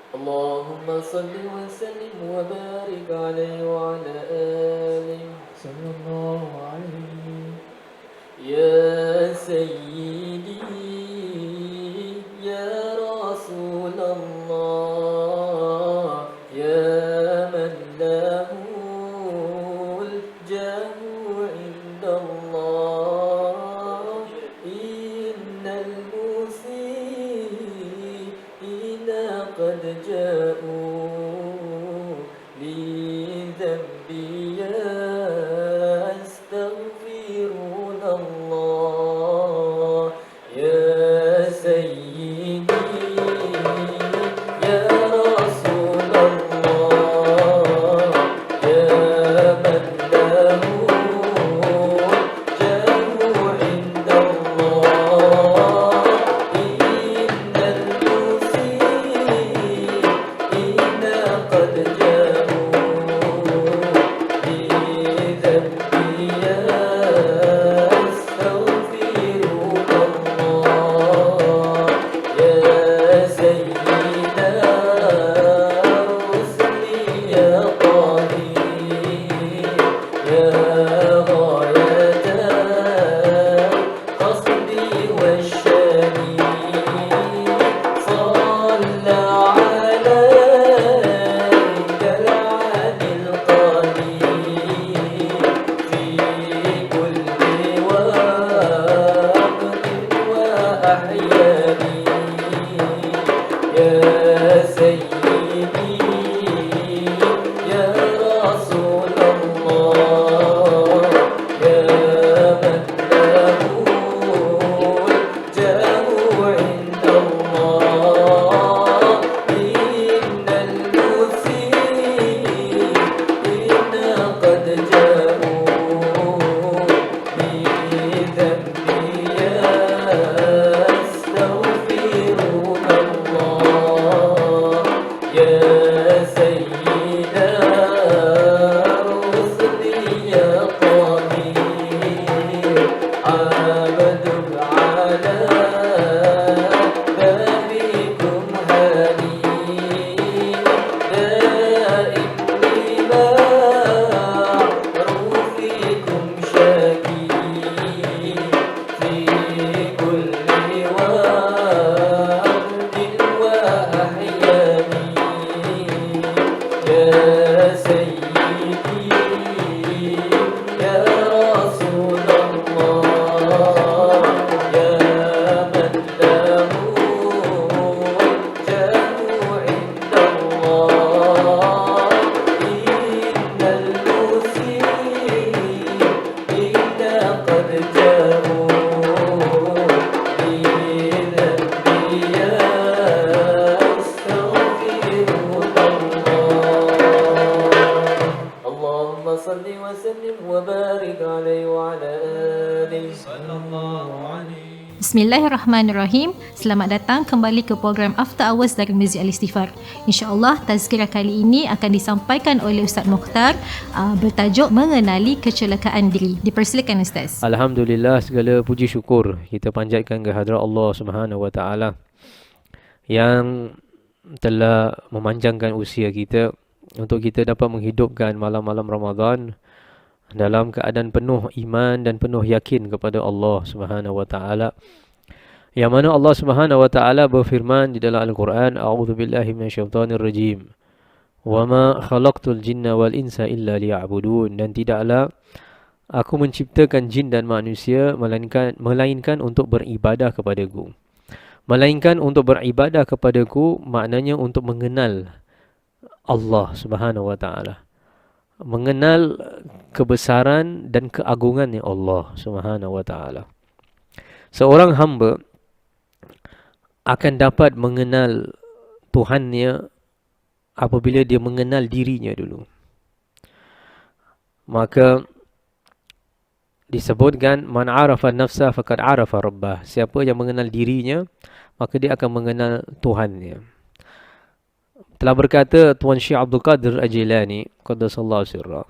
اللهم صل وسلم وبارك عليه وعلى آله صلى الله عليه. يا سيدي يا رسول الله يا من له الجاه عند الله، إن المسيئين قد جاءوا لذنبي يستغفرون الله. يا سيدي يا رسول الله يا من له جاه عند الله، إن المسيئين قد جاءوا لذنبي يستغفرون الله. يا سيدنا رسلي يا طهير يا غاية قصدي والشاني، صلى عليك العالي القدير في كل وقت وأحياني. يا سيدي يا رسول الله يا من له الجاه عند الله، إن المسيئين قد جاءوا لذنبي يستغفرون الله. يا سيدنا رسلي يا طهير عبد على بابكم هاني، دائم لمعروفكم شاكي في كل وقت وأحياني. يا سيدي يا رسول الله يا من له الجاه عند الله، إن المسيئين قد جاءوا لذنبي يستغفرون الله. اللهم صل وسلم وبارك عليه وعلى آله صلى الله عليه. Bismillahirrahmanirrahim. Selamat datang kembali ke program After Hours dari Masjid Al-Istighfar. InsyaAllah tazkirah kali ini akan disampaikan oleh Ustaz Mukhtar bertajuk Mengenali Kecelakaan Diri. Dipersilakan Ustaz. Alhamdulillah, segala puji syukur kita panjatkan ke hadrat Allah Subhanahu Wa Taala yang telah memanjangkan usia kita untuk kita dapat menghidupkan malam-malam Ramadan dalam keadaan penuh iman dan penuh yakin kepada Allah Subhanahu Wa Taala. Yang mana Allah Subhanahu Wa Taala berfirman di dalam Al-Quran, A'udzubillahi minasyaitonir rajim. Wa ma khalaqtul jinna wal insa illa liya'budun, dan tidaklah aku menciptakan jin dan manusia melainkan untuk beribadah kepadaku. Melainkan untuk beribadah kepadaku maknanya untuk mengenal Allah Subhanahu Wa Taala, mengenal kebesaran dan keagungannya Allah Subhanahu Wa Taala. Seorang hamba akan dapat mengenal Tuhannya apabila dia mengenal dirinya dulu. Maka disebutkan man arafa nafsa faqad arafa rabbah. Siapa yang mengenal dirinya, maka dia akan mengenal Tuhannya. Telah berkata Tuan Syekh Abdul Qadir Al-Jilani qaddasallahu sirra,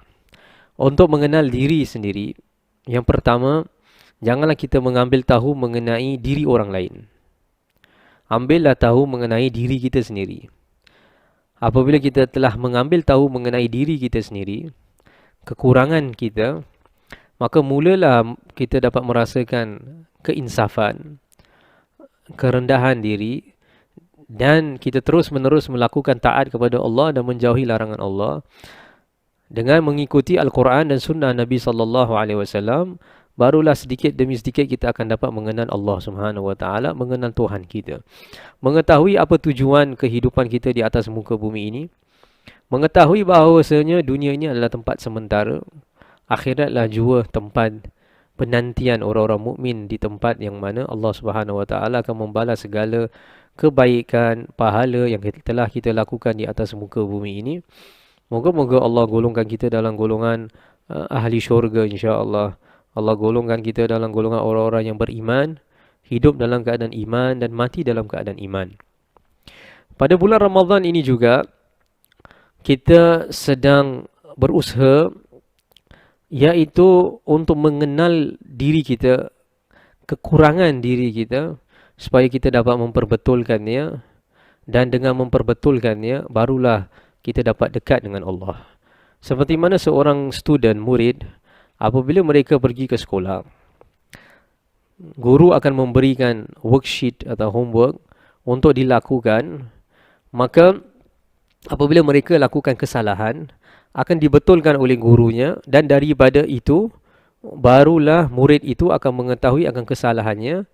untuk mengenal diri sendiri, yang pertama, janganlah kita mengambil tahu mengenai diri orang lain. Ambillah tahu mengenai diri kita sendiri. Apabila kita telah mengambil tahu mengenai diri kita sendiri, kekurangan kita, maka mulalah kita dapat merasakan keinsafan, kerendahan diri, dan kita terus menerus melakukan taat kepada Allah dan menjauhi larangan Allah dengan mengikuti Al-Quran dan Sunnah Nabi SAW. Barulah sedikit demi sedikit kita akan dapat mengenal Allah Subhanahu Wa Taala, mengenal Tuhan kita, mengetahui apa tujuan kehidupan kita di atas muka bumi ini, mengetahui bahawasanya dunia ini adalah tempat sementara, akhiratlah jua tempat penantian orang-orang mukmin, di tempat yang mana Allah Subhanahu Wa Taala akan membalas segala kebaikan, pahala yang telah kita lakukan di atas muka bumi ini. Moga-moga Allah golongkan kita dalam golongan ahli syurga, insya-Allah. Allah golongkan kita dalam golongan orang-orang yang beriman, hidup dalam keadaan iman dan mati dalam keadaan iman. Pada bulan Ramadan ini juga kita sedang berusaha, iaitu untuk mengenal diri kita, kekurangan diri kita, supaya kita dapat memperbetulkannya, dan dengan memperbetulkannya barulah kita dapat dekat dengan Allah. Seperti mana seorang student, murid, apabila mereka pergi ke sekolah, guru akan memberikan worksheet atau homework untuk dilakukan. Maka apabila mereka lakukan kesalahan, akan dibetulkan oleh gurunya, dan daripada itu barulah murid itu akan mengetahui akan kesalahannya,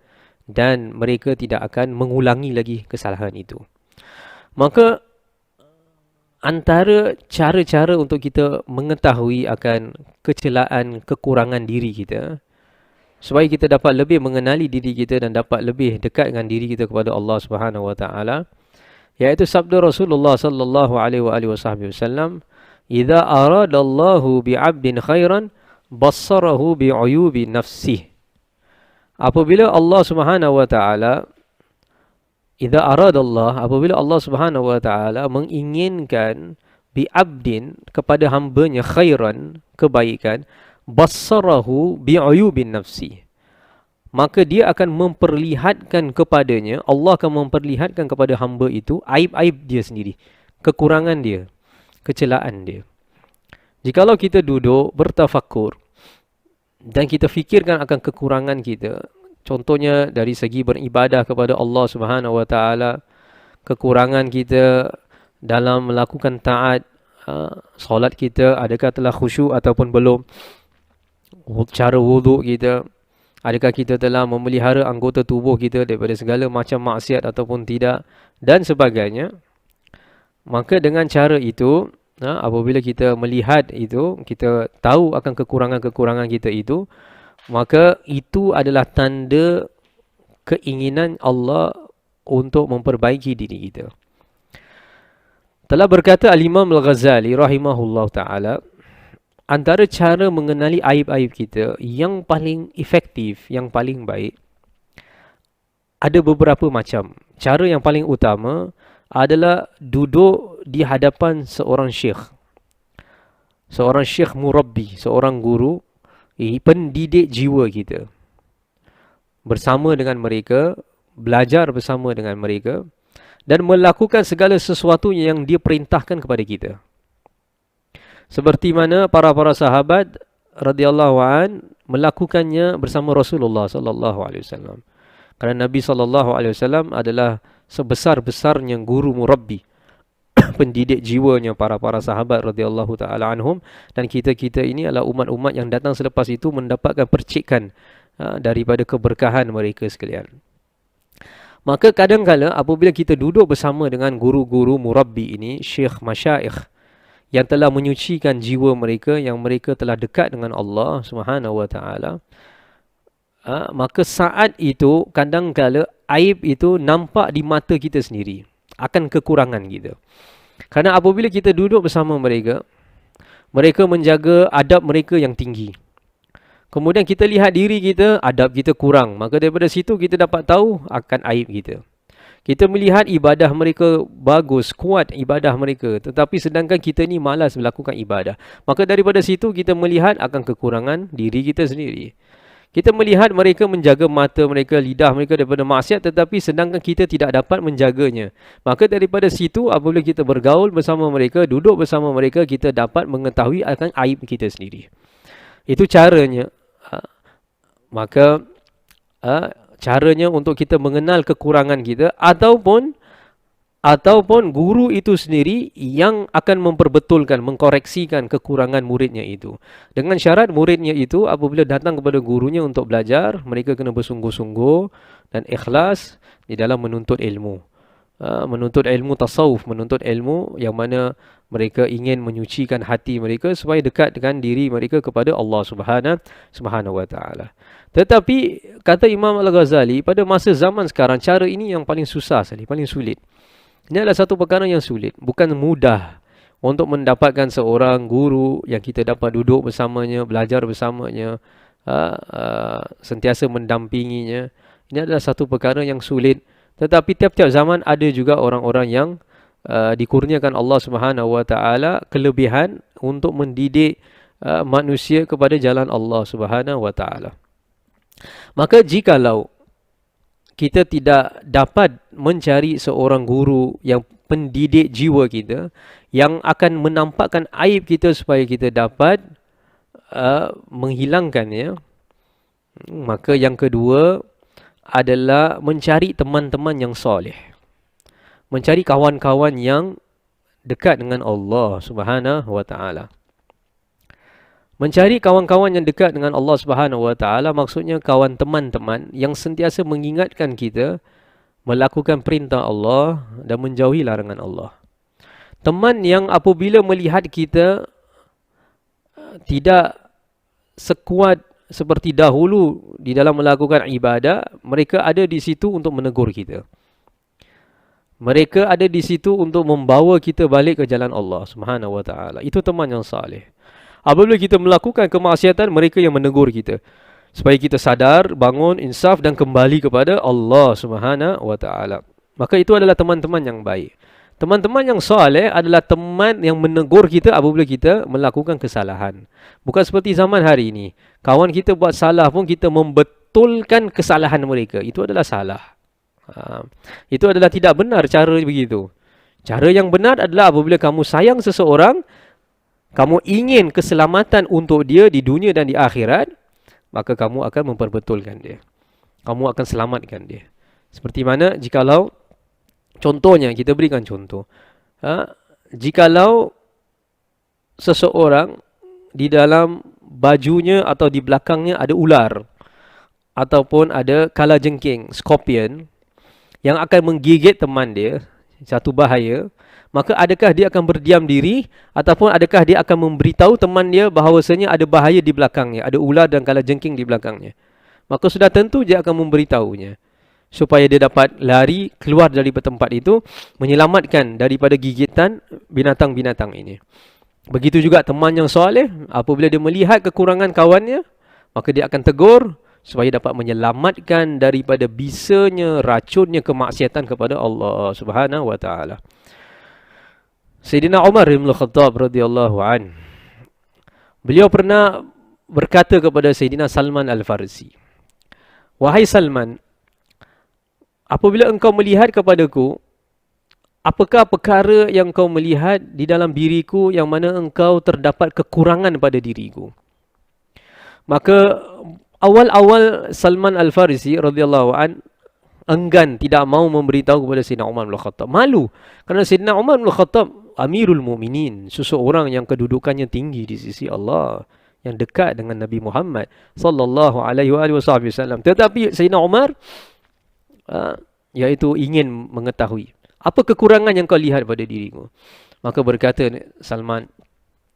dan mereka tidak akan mengulangi lagi kesalahan itu. Maka antara cara-cara untuk kita mengetahui akan kecelaan, kekurangan diri kita, supaya kita dapat lebih mengenali diri kita dan dapat lebih dekat dengan diri kita kepada Allah Subhanahu Wa Taala, iaitu sabda Rasulullah sallallahu alaihi wasallam, "Idza aradallahu bi'abdin khairan, bassarahu bi'uyubi nafsih." Apabila Allah Subhanahu Wa Taala, idza aradallah, apabila Allah Subhanahu Wa Taala menginginkan bi'abdin, kepada hambanya, khairan, kebaikan, bassarahu bi'uyubin nafsi, maka dia akan memperlihatkan kepadanya, Allah akan memperlihatkan kepada hamba itu aib-aib dia sendiri, kekurangan dia, kecelaan dia. Jikalau kita duduk bertafakur dan kita fikirkan akan kekurangan kita, contohnya dari segi beribadah kepada Allah Subhanahu Wa Taala, kekurangan kita dalam melakukan taat, solat kita adakah telah khusyuk ataupun belum, cara wuduk kita, adakah kita telah memelihara anggota tubuh kita daripada segala macam maksiat ataupun tidak, dan sebagainya. Maka dengan cara itu, apabila kita melihat itu, kita tahu akan kekurangan-kekurangan kita itu, maka itu adalah tanda keinginan Allah untuk memperbaiki diri kita. Telah berkata Al-Imam Al-Ghazali rahimahullah ta'ala, antara cara mengenali aib-aib kita yang paling efektif, yang paling baik, ada beberapa macam. Cara yang paling utama adalah duduk di hadapan seorang syekh. Seorang syekh murabbi, seorang guru, pendidik jiwa kita. Bersama dengan mereka, belajar bersama dengan mereka, dan melakukan segala sesuatu yang dia perintahkan kepada kita. Seperti mana para sahabat radhiyallahu an melakukannya bersama Rasulullah sallallahu alaihi wasallam. Kerana Nabi sallallahu alaihi wasallam adalah sebesar-besarnya guru murabbi, pendidik jiwanya para sahabat radhiyallahu taala anhum, dan kita ini adalah umat-umat yang datang selepas itu mendapatkan percikan daripada keberkahan mereka sekalian. Maka kadang-kala apabila kita duduk bersama dengan guru-guru murabbi ini, syekh masyaikh yang telah menyucikan jiwa mereka, yang mereka telah dekat dengan Allah Subhanahu Wa Taala, maka saat itu kadang-kala aib itu nampak di mata kita sendiri, akan kekurangan kita. Kerana apabila kita duduk bersama mereka, mereka menjaga adab mereka yang tinggi. Kemudian kita lihat diri kita, adab kita kurang, maka daripada situ kita dapat tahu akan aib kita. Kita melihat ibadah mereka bagus, kuat ibadah mereka, tetapi sedangkan kita ni malas melakukan ibadah. Maka daripada situ kita melihat akan kekurangan diri kita sendiri. Kita melihat mereka menjaga mata mereka, lidah mereka daripada maksiat, tetapi sedangkan kita tidak dapat menjaganya. Maka daripada situ, apabila kita bergaul bersama mereka, duduk bersama mereka, kita dapat mengetahui akan aib kita sendiri. Itu caranya. Maka caranya untuk kita mengenal kekurangan kita, ataupun guru itu sendiri yang akan memperbetulkan, mengkoreksikan kekurangan muridnya itu. Dengan syarat muridnya itu apabila datang kepada gurunya untuk belajar, mereka kena bersungguh-sungguh dan ikhlas di dalam menuntut ilmu. Menuntut ilmu tasawuf, menuntut ilmu yang mana mereka ingin menyucikan hati mereka supaya dekat dengan diri mereka kepada Allah Subhanahu wa taala. Tetapi kata Imam Al-Ghazali, pada masa zaman sekarang cara ini yang paling susah sekali, paling sulit. Ini adalah satu perkara yang sulit, bukan mudah untuk mendapatkan seorang guru yang kita dapat duduk bersamanya, belajar bersamanya, sentiasa mendampinginya. Ini adalah satu perkara yang sulit. Tetapi tiap-tiap zaman ada juga orang-orang yang dikurniakan Allah Subhanahu wa taala kelebihan untuk mendidik manusia kepada jalan Allah Subhanahu wa taala. Maka jikalau kita tidak dapat mencari seorang guru yang pendidik jiwa kita, yang akan menampakkan aib kita supaya kita dapat menghilangkannya, maka yang kedua adalah mencari teman-teman yang soleh, mencari kawan-kawan yang dekat dengan Allah Subhanahu wa taala. Mencari kawan-kawan yang dekat dengan Allah Subhanahu wa taala maksudnya kawan teman-teman yang sentiasa mengingatkan kita melakukan perintah Allah dan menjauhi larangan Allah. Teman yang apabila melihat kita tidak sekuat seperti dahulu di dalam melakukan ibadah, mereka ada di situ untuk menegur kita. Mereka ada di situ untuk membawa kita balik ke jalan Allah Subhanahu wa taala. Itu teman yang saleh. Apabila kita melakukan kemaksiatan, mereka yang menegur kita supaya kita sadar, bangun, insaf dan kembali kepada Allah Subhanahu wa taala. Maka itu adalah teman-teman yang baik. Teman-teman yang soleh adalah teman yang menegur kita apabila kita melakukan kesalahan. Bukan seperti zaman hari ini. Kawan kita buat salah pun kita membetulkan kesalahan mereka. Itu adalah salah. Itu adalah tidak benar cara begitu. Cara yang benar adalah apabila kamu sayang seseorang, kamu ingin keselamatan untuk dia di dunia dan di akhirat, maka kamu akan memperbetulkan dia. Kamu akan selamatkan dia. Seperti mana jikalau, contohnya, kita berikan contoh. Jikalau seseorang di dalam bajunya atau di belakangnya ada ular, ataupun ada kalajengking, scorpion, yang akan menggigit teman dia, satu bahaya, maka adakah dia akan berdiam diri ataupun adakah dia akan memberitahu teman dia bahawasanya ada bahaya di belakangnya, ada ular dan kalajengking di belakangnya? Maka sudah tentu dia akan memberitahunya supaya dia dapat lari keluar dari tempat itu, menyelamatkan daripada gigitan binatang-binatang ini. Begitu juga teman yang soleh, apabila dia melihat kekurangan kawannya, maka dia akan tegur supaya dapat menyelamatkan daripada bisanya, racunnya kemaksiatan kepada Allah Subhanahu wa taala. Sayyidina Umar bin Khattab radhiyallahu an, beliau pernah berkata kepada Sayyidina Salman Al-Farisi, "Wahai Salman, apabila engkau melihat kepadaku, apakah perkara yang kau melihat di dalam diriku yang mana engkau terdapat kekurangan pada diriku?" Maka awal-awal Salman Al-Farisi radhiyallahu an enggan, tidak mau memberitahu kepada Sayyidina Umar bin Khattab. Malu kerana Sayyidina Umar bin Khattab Amirul Mukminin, seseorang yang kedudukannya tinggi di sisi Allah, yang dekat dengan Nabi Muhammad sallallahu alaihi wasallam. Tetapi Sayyidina Umar iaitu ingin mengetahui apa kekurangan yang kau lihat pada diriku. Maka berkata Salman,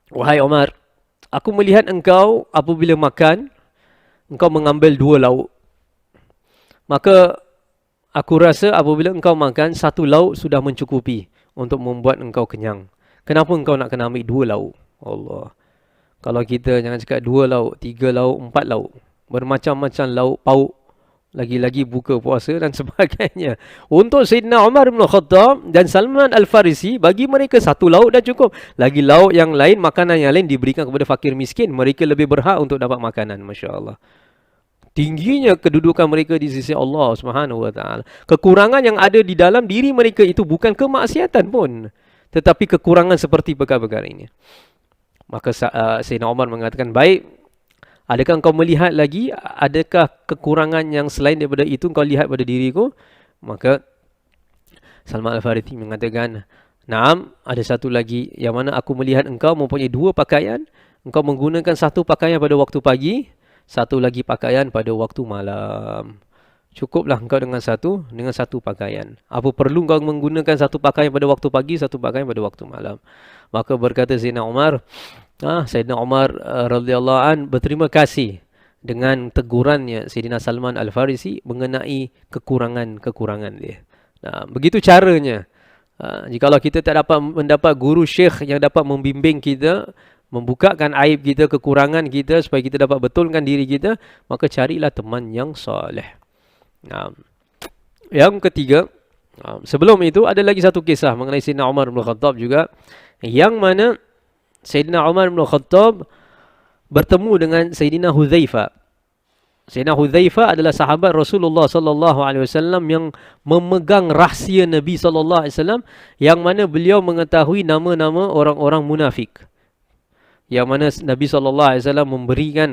"Wahai Umar, aku melihat engkau apabila makan, engkau mengambil 2 lauk. Maka aku rasa apabila engkau makan, 1 lauk sudah mencukupi untuk membuat engkau kenyang. Kenapa engkau nak kena ambil 2 lauk?" Allah. Kalau kita jangan cakap 2 lauk, 3 lauk, 4 lauk. Bermacam-macam lauk pauk. Lagi-lagi buka puasa dan sebagainya. Untuk Sayyidina Umar bin Khattab dan Salman Al-Farisi, bagi mereka 1 lauk dah cukup. Lagi lauk yang lain, makanan yang lain diberikan kepada fakir miskin. Mereka lebih berhak untuk dapat makanan. Masya Allah. tingginya kedudukan mereka di sisi Allah Subhanahu wa taala. Kekurangan yang ada di dalam diri mereka itu bukan kemaksiatan pun, tetapi kekurangan seperti perkara-perkara ini. Maka Sayyidina Umar mengatakan, baik, adakah engkau melihat lagi, adakah kekurangan yang selain daripada itu engkau lihat pada diriku? Maka Salman Al-Farisi mengatakan, naam, ada satu lagi yang mana aku melihat engkau mempunyai dua pakaian. Engkau menggunakan satu pakaian pada waktu pagi, satu lagi pakaian pada waktu malam. Cukuplah engkau dengan satu pakaian. Apa perlu engkau menggunakan satu pakaian pada waktu pagi, satu pakaian pada waktu malam? Maka berkata Sayyidina Umar, radhiyallahu an berterima kasih dengan tegurannya Sayyidina Salman Al-Farisi mengenai kekurangan-kekurangan dia. Nah, begitu caranya. Jikalau kita tak dapat mendapat guru syekh yang dapat membimbing kita, membukakan aib kita, kekurangan kita supaya kita dapat betulkan diri kita, maka carilah teman yang soleh. Nah, yang ketiga, sebelum itu ada lagi satu kisah mengenai Sayyidina Umar bin Khattab juga, yang mana Sayyidina Umar bin Khattab bertemu dengan Sayyidina Hudzaifah. Sayyidina Hudzaifah adalah sahabat Rasulullah sallallahu alaihi wasallam yang memegang rahsia Nabi sallallahu alaihi wasallam, yang mana beliau mengetahui nama-nama orang-orang munafik. Yang mana Nabi sallallahu alaihi wasallam memberikan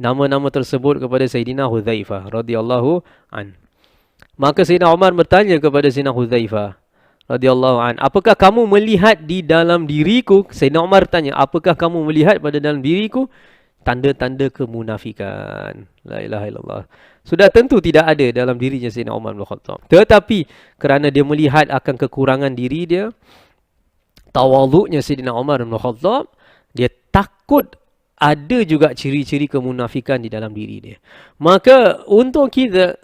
nama-nama tersebut kepada Sayyidina Hudzaifah radhiyallahu an. Maka Sayyidina Umar bertanya kepada Sayyidina Hudzaifah radhiyallahu an, apakah kamu melihat di dalam diriku? Sayyidina Umar tanya, apakah kamu melihat pada dalam diriku tanda-tanda kemunafikan? La ilaha illallah. Sudah tentu tidak ada dalam dirinya Sayyidina Umar bin Khattab. Tetapi kerana dia melihat akan kekurangan diri dia, tawadhu'nya Sayyidina Umar bin Khattab, dia takut ada juga ciri-ciri kemunafikan di dalam diri dia. Maka untuk kita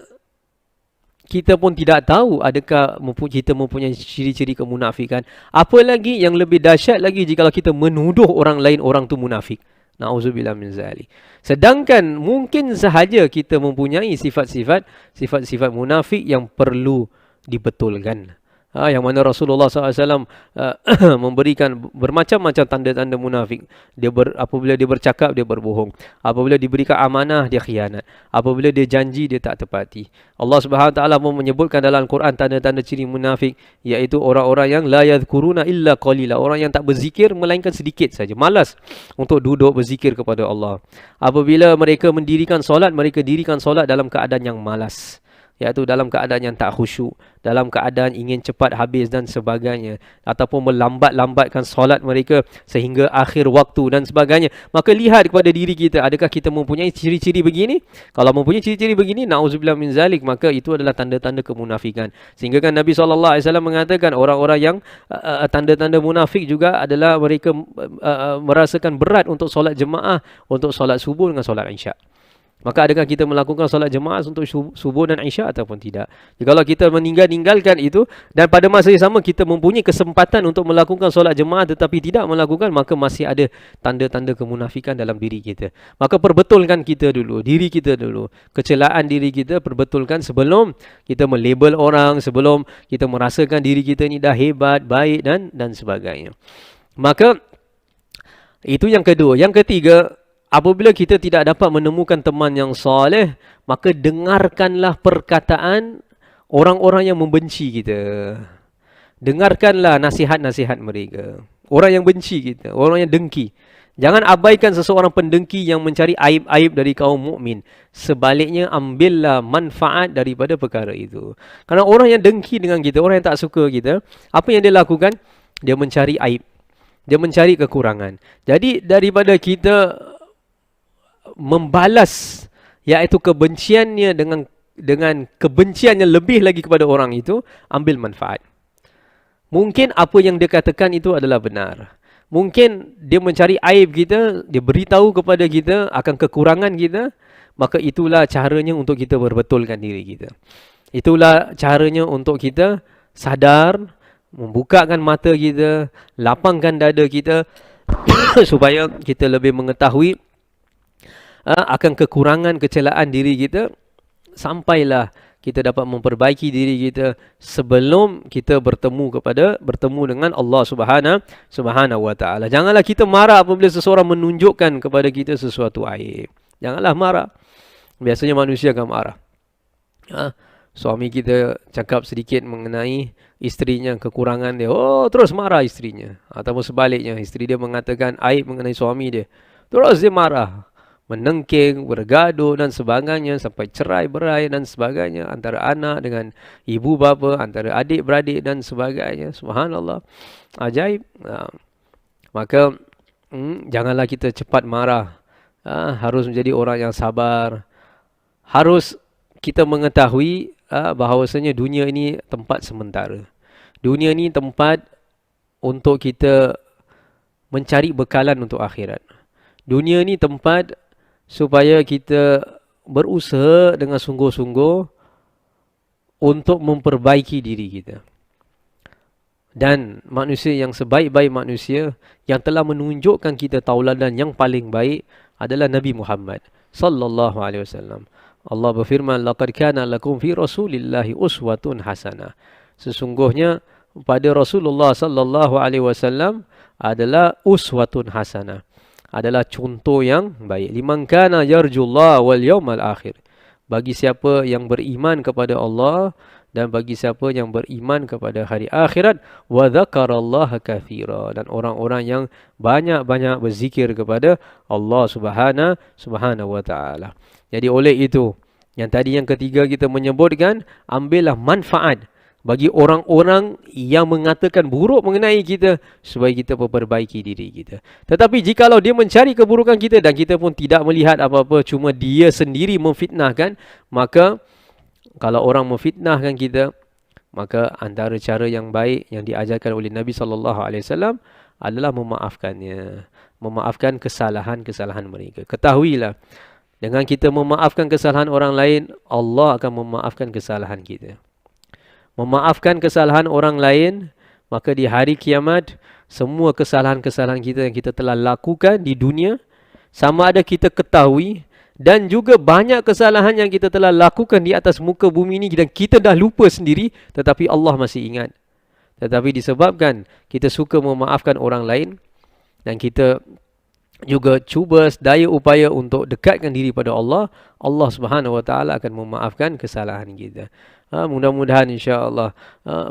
pun tidak tahu adakah kita mempunyai ciri-ciri kemunafikan. Apalagi yang lebih dahsyat lagi jika kita menuduh orang lain orang tu munafik. Na'udzubillah min zalik. Sedangkan mungkin sahaja kita mempunyai sifat-sifat munafik yang perlu dibetulkan. Yang mana Rasulullah SAW memberikan bermacam-macam tanda-tanda munafik. Apabila dia bercakap, dia berbohong. Apabila diberikan amanah, dia khianat. Apabila dia janji, dia tak tepati. Allah SWT menyebutkan dalam Al-Quran tanda-tanda ciri munafik, iaitu orang-orang yang la yadhkuruna illa qalila, orang yang tak berzikir melainkan sedikit saja, malas untuk duduk berzikir kepada Allah. Apabila mereka mendirikan solat, mereka dirikan solat dalam keadaan yang malas, iaitu dalam keadaan yang tak khusyuk, dalam keadaan ingin cepat habis dan sebagainya, ataupun melambat-lambatkan solat mereka sehingga akhir waktu dan sebagainya. Maka lihat kepada diri kita, adakah kita mempunyai ciri-ciri begini? Kalau mempunyai ciri-ciri begini, na'udzubillah min zalik, maka itu adalah tanda-tanda kemunafikan. Sehingga kan Nabi SAW mengatakan orang-orang yang tanda-tanda munafik juga adalah mereka merasakan berat untuk solat jemaah, untuk solat subuh dengan solat isyak. Maka adakah kita melakukan solat jemaah untuk subuh dan isyak ataupun tidak? Jikalau kita meninggalkan itu dan pada masa yang sama kita mempunyai kesempatan untuk melakukan solat jemaah tetapi tidak melakukan, maka masih ada tanda-tanda kemunafikan dalam diri kita. Maka perbetulkan diri kita dulu. Kecelaan diri kita perbetulkan sebelum kita melabel orang, sebelum kita merasakan diri kita ni dah hebat, baik dan sebagainya. Maka itu yang kedua. Yang ketiga, apabila kita tidak dapat menemukan teman yang soleh, maka dengarkanlah perkataan orang-orang yang membenci kita. Dengarkanlah nasihat-nasihat mereka. Orang yang benci kita, orang yang dengki. Jangan abaikan seseorang pendengki yang mencari aib-aib dari kaum mukmin. Sebaliknya, ambillah manfaat daripada perkara itu. Karena orang yang dengki dengan kita, orang yang tak suka kita, apa yang dia lakukan? Dia mencari aib. Dia mencari kekurangan. Jadi daripada kita membalas iaitu kebenciannya dengan kebenciannya lebih lagi kepada orang itu, ambil manfaat. Mungkin apa yang dia katakan itu adalah benar. Mungkin dia mencari aib kita, dia beritahu kepada kita akan kekurangan kita, maka itulah caranya untuk kita berbetulkan diri kita. Itulah caranya untuk kita sadar, membukakan mata kita, lapangkan dada kita supaya kita lebih mengetahui akan kekurangan, kecelaan diri kita, sampailah kita dapat memperbaiki diri kita sebelum kita bertemu dengan Allah Subhanahu wa taala. Janganlah kita marah apabila seseorang menunjukkan kepada kita sesuatu aib. Janganlah marah. Biasanya manusia akan marah. Suami kita cakap sedikit mengenai isterinya, kekurangan dia, terus marah isterinya. Ataupun sebaliknya, isteri dia mengatakan aib mengenai suami dia, terus dia marah, menengking, bergaduh dan sebagainya, sampai cerai berai dan sebagainya, antara anak dengan ibu bapa, antara adik beradik dan sebagainya. Subhanallah, ajaib. Maka janganlah kita cepat marah. Harus menjadi orang yang sabar. Harus kita mengetahui bahawasanya dunia ini tempat sementara. Dunia ini tempat untuk kita mencari bekalan untuk akhirat. Dunia ini tempat supaya kita berusaha dengan sungguh-sungguh untuk memperbaiki diri kita. Dan manusia yang sebaik-baik manusia yang telah menunjukkan kita tauladan yang paling baik adalah Nabi Muhammad sallallahu alaihi wasallam. Allah berfirman, laqad kana lakum fi rasulillahi uswatun hasanah. Sesungguhnya pada Rasulullah sallallahu alaihi wasallam adalah uswatun hasanah, adalah contoh yang baik. Liman kana yarjullah wal yawmal akhir, bagi siapa yang beriman kepada Allah dan bagi siapa yang beriman kepada hari akhirat, wa dzakarallaha katsira, dan orang-orang yang banyak-banyak berzikir kepada Allah Subhanahu wa taala. Jadi oleh itu, yang tadi yang ketiga kita menyebutkan, ambillah manfaat bagi orang-orang yang mengatakan buruk mengenai kita supaya kita memperbaiki diri kita. Tetapi jikalau dia mencari keburukan kita dan kita pun tidak melihat apa-apa, cuma dia sendiri memfitnahkan, maka kalau orang memfitnahkan kita, maka antara cara yang baik yang diajarkan oleh Nabi SAW adalah memaafkannya. Memaafkan kesalahan-kesalahan mereka. Ketahuilah, dengan kita memaafkan kesalahan orang lain, Allah akan memaafkan kesalahan kita. Memaafkan kesalahan orang lain, maka di hari kiamat, semua kesalahan-kesalahan kita yang kita telah lakukan di dunia, sama ada kita ketahui, dan juga banyak kesalahan yang kita telah lakukan di atas muka bumi ini dan kita dah lupa sendiri, tetapi Allah masih ingat. Tetapi disebabkan kita suka memaafkan orang lain, dan kita juga cuba daya upaya untuk dekatkan diri pada Allah, Allah Subhanahu wa taala akan memaafkan kesalahan kita. Mudah-mudahan insya-Allah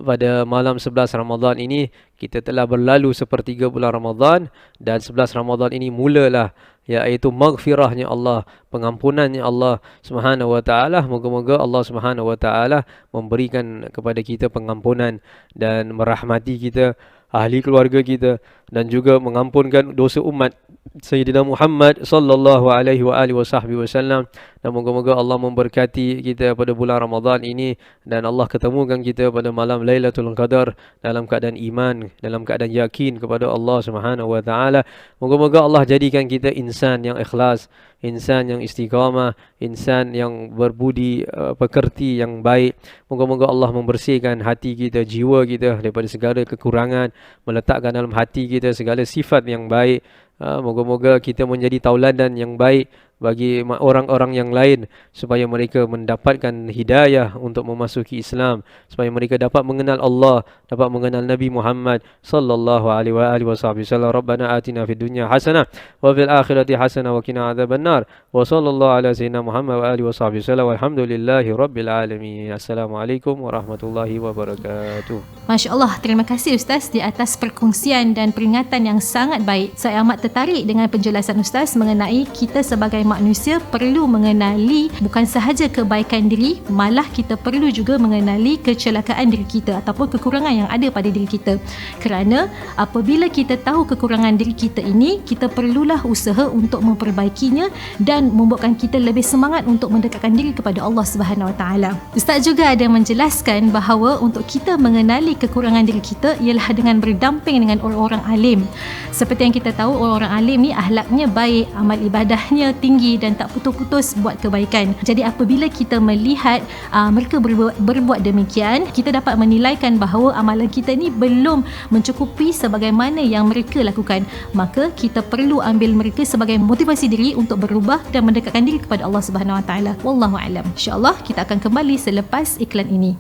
pada malam 11 Ramadan ini kita telah berlalu sepertiga bulan Ramadan, dan 11 Ramadan ini mulalah, iaitu maghfirahnya Allah, pengampunannya Allah Subhanahu wa taala. Moga-moga Allah Subhanahu wa taala memberikan kepada kita pengampunan dan merahmati kita, ahli keluarga kita, dan juga mengampunkan dosa umat Sayyidina Muhammad sallallahu alaihi wa alihi wasallam. Dan moga-moga Allah memberkati kita pada bulan Ramadan ini, dan Allah ketemukan kita pada malam Lailatul Qadar dalam keadaan iman, dalam keadaan yakin kepada Allah Subhanahu wa taala. Moga-moga Allah jadikan kita insan yang ikhlas, insan yang istiqamah, insan yang berbudi pekerti yang baik. Moga-moga Allah membersihkan hati kita, jiwa kita daripada segala kekurangan, meletakkan dalam hati kita segala sifat yang baik. Moga-moga kita menjadi tauladan yang baik bagi orang-orang yang lain, supaya mereka mendapatkan hidayah untuk memasuki Islam, supaya mereka dapat mengenal Allah, dapat mengenal Nabi Muhammad sallallahu alaihi wasallam. Rabbana atina fid dunya hasanah wa fil akhirati hasanah wa qina adzabannar. Wa sallallahu ala sayyidina Muhammad wa alihi wasallam. Walhamdulillahi rabbil alamin. Assalamualaikum warahmatullahi wabarakatuh. Masya-Allah, terima kasih Ustaz di atas perkongsian dan peringatan yang sangat baik. Saya amat tertarik dengan penjelasan Ustaz mengenai kita sebagai manusia perlu mengenali bukan sahaja kebaikan diri, malah kita perlu juga mengenali kecelakaan diri kita ataupun kekurangan yang ada pada diri kita. Kerana apabila kita tahu kekurangan diri kita ini, kita perlulah usaha untuk memperbaikinya dan membuatkan kita lebih semangat untuk mendekatkan diri kepada Allah Subhanahu Wa Taala. Ustaz juga ada menjelaskan bahawa untuk kita mengenali kekurangan diri kita ialah dengan berdamping dengan orang-orang alim. Seperti yang kita tahu, orang-orang alim ni akhlaknya baik, amal ibadahnya tinggi dan tak putus-putus buat kebaikan. Jadi apabila kita melihat mereka berbuat demikian, kita dapat menilaikan bahawa amalan kita ni belum mencukupi sebagaimana yang mereka lakukan. Maka kita perlu ambil mereka sebagai motivasi diri untuk berubah dan mendekatkan diri kepada Allah Subhanahu Wa Taala. Wallahu a'lam. Insya-Allah kita akan kembali selepas iklan ini.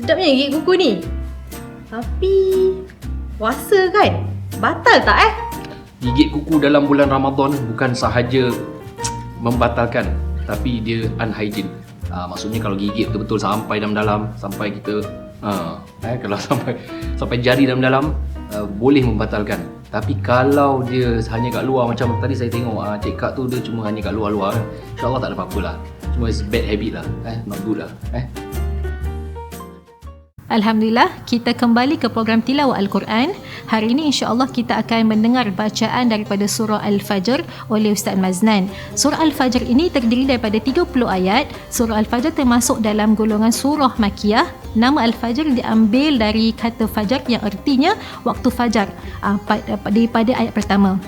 Sedapnya gigit kuku ni. Tapi puasa kan? Batal tak Gigit kuku dalam bulan Ramadan bukan sahaja membatalkan, tapi dia unhygiene. Maksudnya kalau gigit betul-betul sampai dalam-dalam, sampai kita kalau sampai jari dalam-dalam, boleh membatalkan. Tapi kalau dia hanya kat luar, macam tadi saya tengok Cik Kak tu dia cuma hanya kat luar-luar kan, InsyaAllah tak ada apa-apa lah. Cuma it's bad habit lah, not good lah. Alhamdulillah, kita kembali ke program tilawah Al-Quran. Hari ini insya-Allah kita akan mendengar bacaan daripada surah Al-Fajr oleh Ustaz Maznan. Surah Al-Fajr ini terdiri daripada 30 ayat. Surah Al-Fajr termasuk dalam golongan surah Makiyah. Nama Al-Fajr diambil dari kata fajar yang artinya waktu fajar daripada ayat pertama.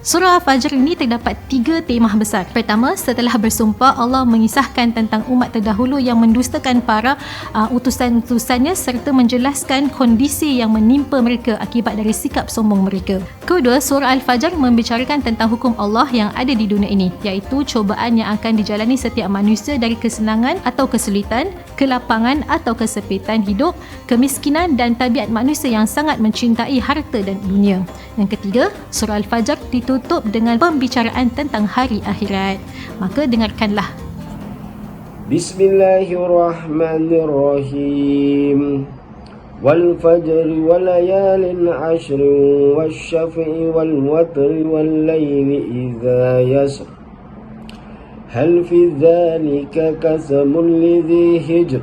Surah Al-Fajr ini terdapat 3 temah besar. Pertama, setelah bersumpah, Allah mengisahkan tentang umat terdahulu yang mendustakan para utusan-utusannya serta menjelaskan kondisi yang menimpa mereka akibat dari sikap sombong mereka. Kedua, surah Al-Fajr membicarakan tentang hukum Allah yang ada di dunia ini, iaitu cubaan yang akan dijalani setiap manusia dari kesenangan atau kesulitan, kelapangan atau kesempitan hidup, kemiskinan dan tabiat manusia yang sangat mencintai harta dan dunia. Yang ketiga, surah Al-Fajr ditutup dengan pembicaraan tentang hari akhirat. Maka dengarkanlah. Bismillahirrahmanirrahim. Wal fajri wal layalin ashrin wasyaf'i wal watri wal layli idza yasr. Hal fi dhalika qasamun lidhi hijr.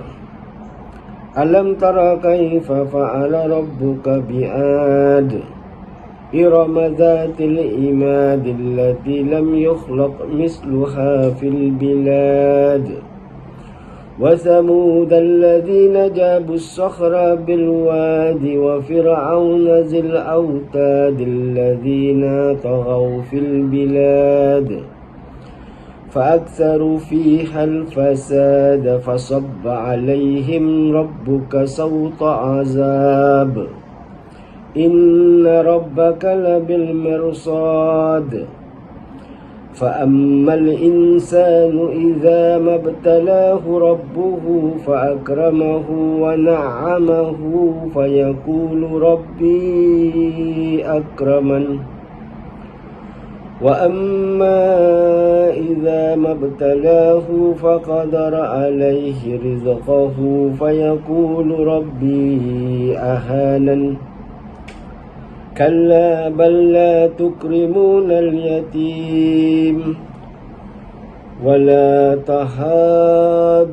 Alam tara kaifa fa'ala rabbuka bi'ad. إرم ذات الإماد التي لم يخلق مثلها في البلاد وثمود الذين جابوا الصخر بالواد وفرعون ذي الأوتاد الذين طغوا في البلاد فأكثروا فيها الفساد فصب عليهم ربك سوط عذاب إن ربك لبالمرصاد فأما الإنسان إذا ما ابتلاه ربه فأكرمه ونعمه فيقول ربي أكرمن وأما إذا ما ابتلاه فقدر عليه رزقه فيقول ربي أهانن كلا بل لا تكرمون اليتيم ولا تحاضون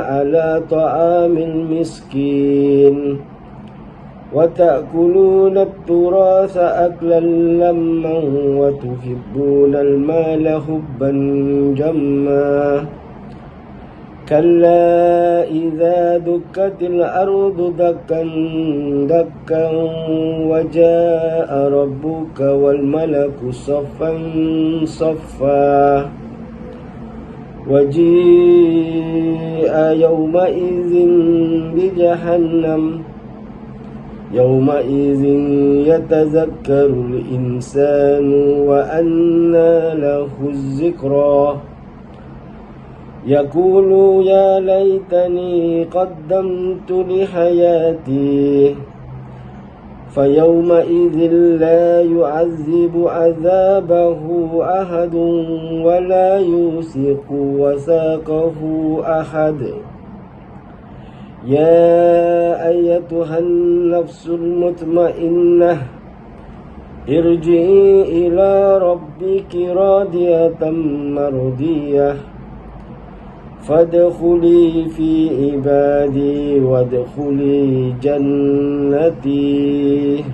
على طعام المسكين وتأكلون التراث أكلا لما وتحبون المال حبا جما كلا إذا دكت الأرض دكا دكا وجاء ربك والملك صفا صفا وجيء يومئذ بجهنم يومئذ يتذكر الإنسان وأنى له الذكرى يقول يا ليتني قدمت لحياتي فيومئذ لا يعذب عذابه أحد ولا يوثق وثاقه أحد يا أيتها النفس المطمئنة ارجعي إلى ربك راضية مرضية فادخلي في عبادي وادخلي جنتي